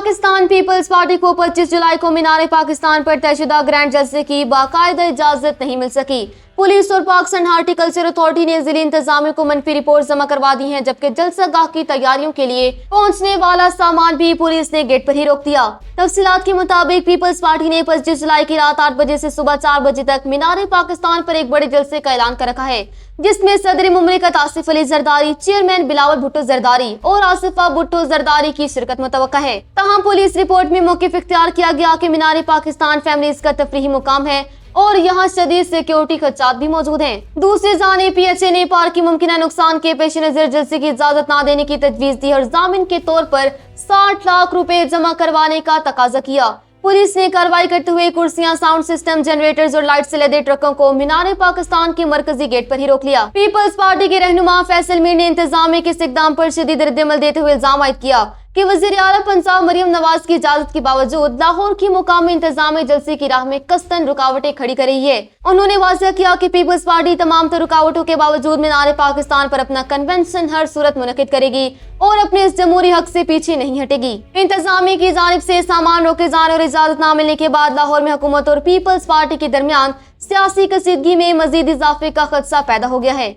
Pakistan peoples party को 25 जुलाई को मीनार पाकिस्तान पर तयशुदा ग्रैंड जलसे की बाकायदा इजाजत नहीं मिल सकी। पुलिस और पाक एंड हार्टिकल्चर अथॉरिटी ने जिले इंतजामिया को मनफी रिपोर्ट जमा करवा दी है, जबकि जलसा गाह की तैयारियों के लिए पहुंचने वाला सामान भी पुलिस ने गेट पर ही रोक दिया। तफसीलात के मुताबिक पीपल्स पार्टी ने 25 जुलाई की रात 8 बजे से सुबह 4 बजे तक मीनार पाकिस्तान पर एक बड़े जलसे का ऐलान कर रखा है, जिसमें सदर मुमलिकत आसिफ अली जरदारी, चेयरमैन बिलावल भुट्टो जरदारी और आसिफा भुट्टो जरदारी की शिरकत मुतवक्का है। तमाम पुलिस रिपोर्ट में मौक़िफ़ इख्तियार किया गया कि मीनार पाकिस्तान फैमिलीज का तफरीही मुकाम है और यहाँ शदीद सिक्योरिटी खदशात भी मौजूद हैं। दूसरी जानिब PHA ने पार्क की मुमकिन नुकसान के पेश नजर जलसे की इजाजत न देने की तजवीज दी और जामिन के तौर पर 60 लाख रुपए जमा करवाने का तकाजा किया। पुलिस ने कार्रवाई करते हुए कुर्सियां, साउंड सिस्टम, जनरेटर्स और लाइट से लदे ट्रकों को मीनार पाकिस्तान के मरकजी गेट पर ही रोक लिया। पीपल्स पार्टी के रहनुमा फैसल मीर ने इंतजामिया के इस इक़दाम पर शदीद रद्द-ए-अमल देते हुए इल्जाम आयद किया कि वज़ीर आला पंजाब मरियम नवाज की इजाजत के बावजूद लाहौर की मुकामी इंतजामिया जलसे की राह में कस्तन रुकावटें खड़ी कर रही है। उन्होंने वाज़ेह किया कि पीपल्स पार्टी तमाम रुकावटों के बावजूद मीनार पाकिस्तान पर अपना कन्वेंशन हर सूरत मुनक़िद करेगी और अपने इस जमहूरी हक से पीछे नहीं हटेगी। इंतजामिया की जानिब से सामान रोके जाने और इजाजत न मिलने के बाद लाहौर में हुकूमत और पीपल्स पार्टी के दरमियान सियासी कसीदगी में मजीद इजाफे का खदशा पैदा हो गया है।